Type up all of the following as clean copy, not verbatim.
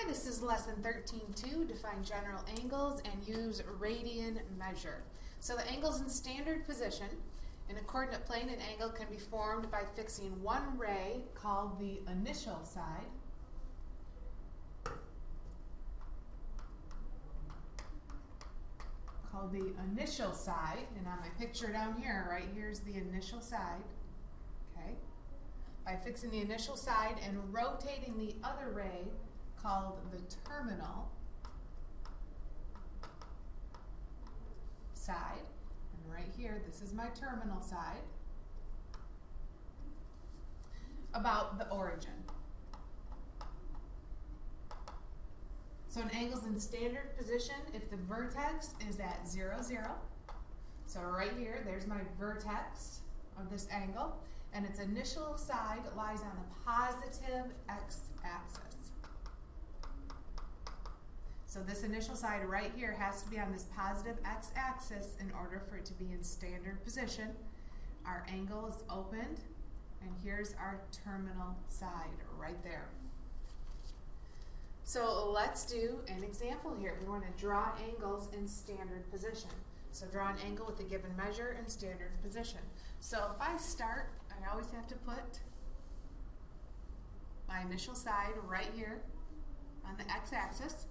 Hi, this is lesson 13.2, define general angles and use radian measure. So the angle's in standard position. In a coordinate plane, an angle can be formed by fixing one ray called the initial side. And on my picture down here, right here's the initial side. Okay. By fixing the initial side and rotating the other ray called the terminal side. And right here, this is my terminal side. About the origin. So an angle's in standard position if the vertex is at 0, 0. So right here, there's my vertex of this angle, and its initial side lies on the positive x-axis. So this initial side right here has to be on this positive x-axis in order for it to be in standard position. Our angle is opened, and here's our terminal side right there. So let's do an example here. We want to draw angles in standard position. So draw an angle with a given measure in standard position. So if I start, I always have to put my initial side right here on the x-axis.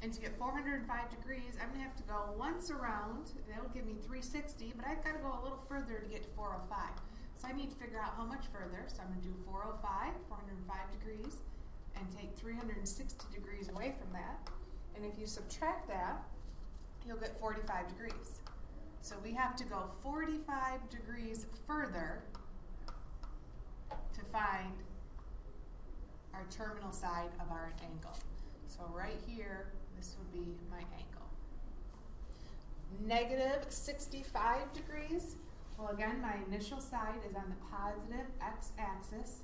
And to get 405 degrees, I'm going to have to go once around. That would give me 360, but I've got to go a little further to get to 405. So I need to figure out how much further. So I'm going to do 405 degrees, and take 360 degrees away from that. And if you subtract that, you'll get 45 degrees. So we have to go 45 degrees further to find our terminal side of our angle. So right here, this would be my angle. Negative 65 degrees. Well, again, my initial side is on the positive x-axis.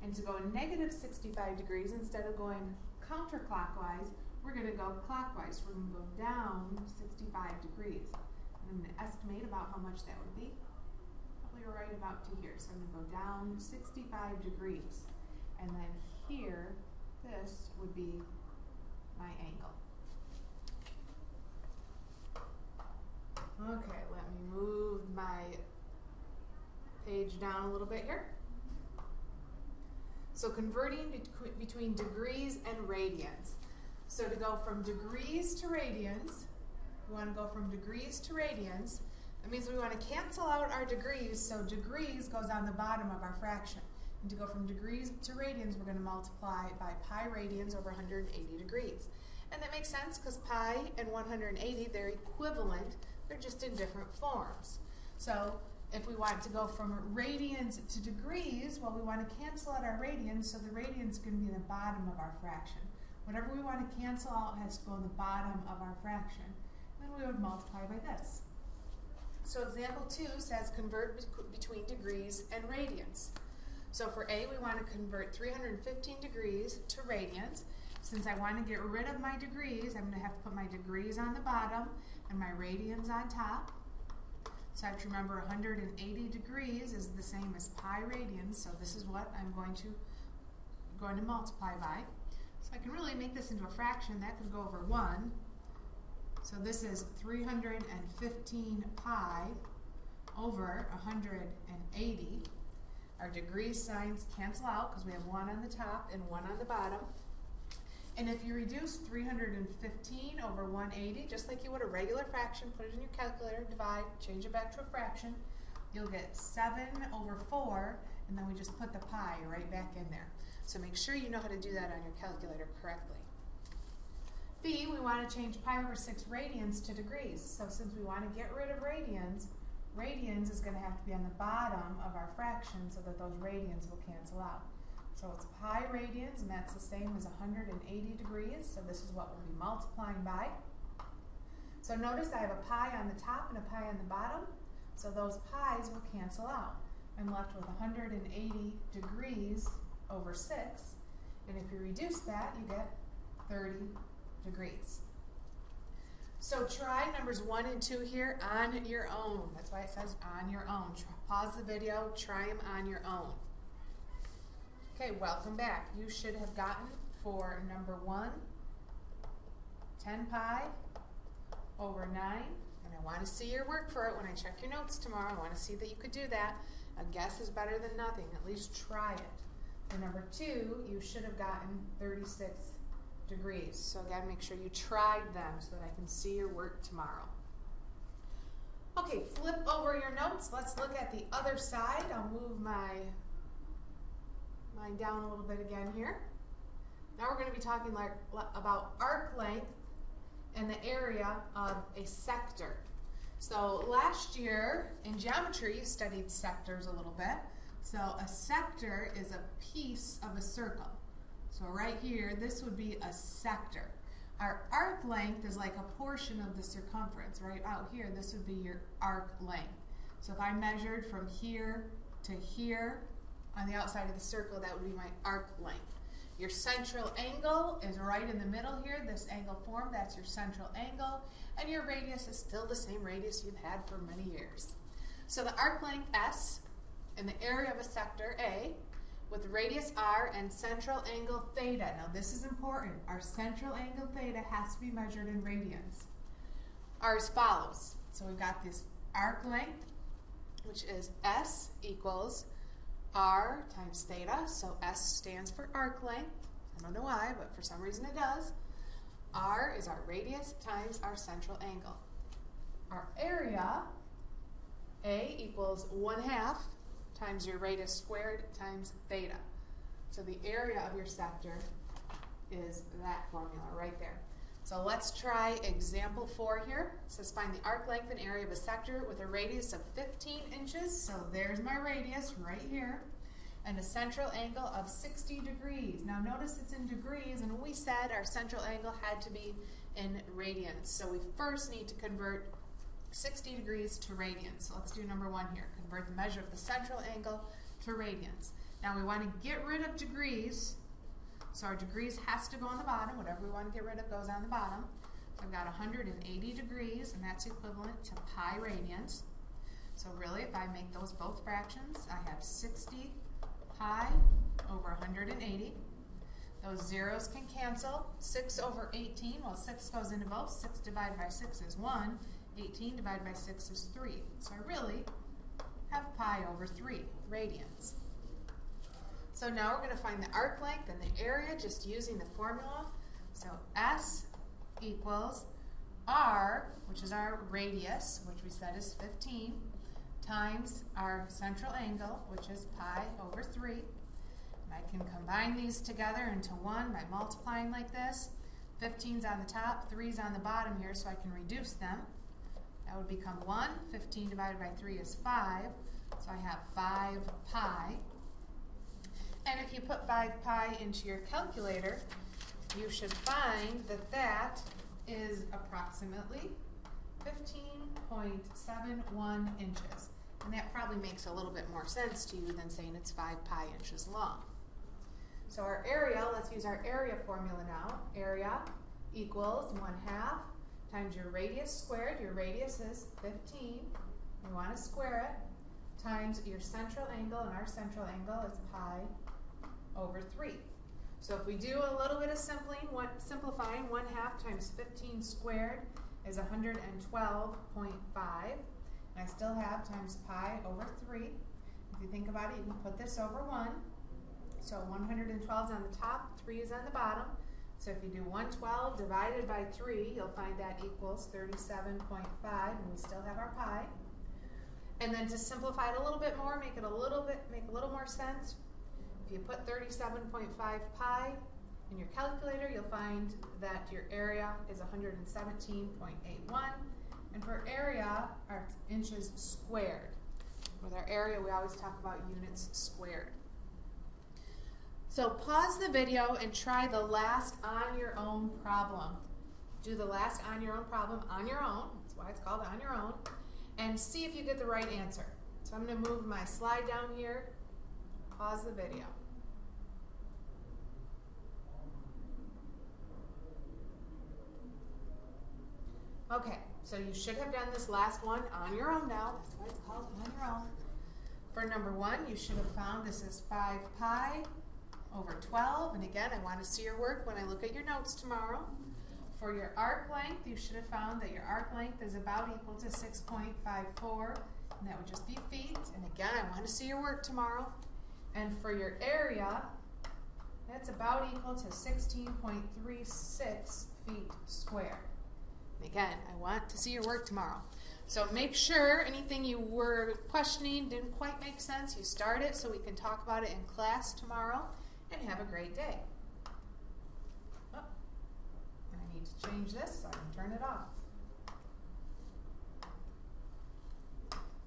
And to go negative 65 degrees, instead of going counterclockwise, we're going to go clockwise. We're going to go down 65 degrees. And I'm going to estimate about how much that would be. Probably right about to here. So I'm going to go down 65 degrees. And then here, this would be my angle. Okay, let me move my page down a little bit here. So converting between degrees and radians. So to go from degrees to radians, we want to go from degrees to radians. That means we want to cancel out our degrees, so degrees goes on the bottom of our fraction. And to go from degrees to radians, we're going to multiply by pi radians over 180 degrees. And that makes sense because pi and 180, they're equivalent, they're just in different forms. So if we want to go from radians to degrees, well, we want to cancel out our radians, so the radians is going to be the bottom of our fraction. Whatever we want to cancel out has to go in the bottom of our fraction. Then we would multiply by this. So example 2 says convert between degrees and radians. So for A, we want to convert 315 degrees to radians. Since I want to get rid of my degrees, I'm going to have to put my degrees on the bottom and my radians on top. So I have to remember 180 degrees is the same as pi radians, so this is what I'm going to multiply by. So I can really make this into a fraction. That could go over 1. So this is 315 pi over 180. Our degree signs cancel out because we have 1 on the top and 1 on the bottom. And if you reduce 315 over 180, just like you would a regular fraction, put it in your calculator, divide, change it back to a fraction, you'll get 7 over 4, and then we just put the pi right back in there. So make sure you know how to do that on your calculator correctly. B, we want to change pi over 6 radians to degrees. So since we want to get rid of radians, radians is going to have to be on the bottom of our fraction so that those radians will cancel out. So it's pi radians, and that's the same as 180 degrees, so this is what we'll be multiplying by. So notice I have a pi on the top and a pi on the bottom, so those pi's will cancel out. I'm left with 180 degrees over 6, and if you reduce that, you get 30 degrees. So try numbers 1 and 2 here on your own. That's why it says on your own. Pause the video, try them on your own. Okay, welcome back. You should have gotten for number 1, 10 pi over 9. And I want to see your work for it when I check your notes tomorrow. I want to see that you could do that. A guess is better than nothing. At least try it. For number 2, you should have gotten 36 degrees. So again, make sure you tried them so that I can see your work tomorrow. Okay, flip over your notes. Let's look at the other side. I'll move mine down a little bit again here. Now we're going to be talking about arc length and the area of a sector. So last year in geometry you studied sectors a little bit. So a sector is a piece of a circle. So right here, this would be a sector. Our arc length is like a portion of the circumference. Right out here, this would be your arc length. So if I measured from here to here on the outside of the circle, that would be my arc length. Your central angle is right in the middle here. This angle formed, that's your central angle. And your radius is still the same radius you've had for many years. So the arc length S and the area of a sector A with radius R and central angle theta. Now this is important. Our central angle theta has to be measured in radians. Are as follows. So we've got this arc length, which is S equals R times theta. So S stands for arc length. I don't know why, but for some reason it does. R is our radius times our central angle. Our area, A, equals 1/2 times your radius squared times theta. So the area of your sector is that formula right there. So let's try example 4 here. It says find the arc length and area of a sector with a radius of 15 inches. So there's my radius right here. And a central angle of 60 degrees. Now notice it's in degrees, and we said our central angle had to be in radians. So we first need to convert 60 degrees to radians. So let's do number 1 here. Convert the measure of the central angle to radians. Now we want to get rid of degrees. So our degrees has to go on the bottom. Whatever we want to get rid of goes on the bottom. So I've got 180 degrees, and that's equivalent to pi radians. So really, if I make those both fractions, I have 60 pi over 180. Those zeros can cancel. 6 over 18, well 6 goes into both. 6 divided by 6 is 1. 18 divided by 6 is 3. So I really have pi over 3 radians. So now we're going to find the arc length and the area just using the formula. So S equals R, which is our radius, which we said is 15, times our central angle, which is pi over 3. And I can combine these together into 1 by multiplying like this. 15's on the top, 3's on the bottom here, so I can reduce them. That would become 1. 15 divided by 3 is 5, so I have 5 pi. And if you put 5 pi into your calculator, you should find that that is approximately 15.71 inches. And that probably makes a little bit more sense to you than saying it's 5 pi inches long. So our area, let's use our area formula now. Area equals 1/2 times your radius squared. Your radius is 15. We want to square it. Times your central angle, and our central angle is pi over 3. So if we do a little bit of simplifying, 1/2 times 15 squared is 112.5. And I still have times pi over 3. If you think about it, you can put this over 1. So 112 is on the top, 3 is on the bottom. So if you do 112 divided by 3, you'll find that equals 37.5, and we still have our pi. And then to simplify it a little bit more, make a little more sense, if you put 37.5 pi in your calculator, you'll find that your area is 117.81. And for area, our inches squared. With our area, we always talk about units squared. So pause the video and try the last on your own problem. Do the last on your own problem on your own. That's why it's called on your own. And see if you get the right answer. So I'm going to move my slide down here. Pause the video. Okay, so you should have done this last one on your own now. That's why it's called on your own. For number 1, you should have found this is 5 pi over 12. And again, I want to see your work when I look at your notes tomorrow. For your arc length, you should have found that your arc length is about equal to 6.54, and that would just be feet. And again, I want to see your work tomorrow. And for your area, that's about equal to 16.36 feet squared. And again, I want to see your work tomorrow. So make sure anything you were questioning didn't quite make sense, you start it so we can talk about it in class tomorrow, and have a great day. Oh, and I need to change this so I can turn it off.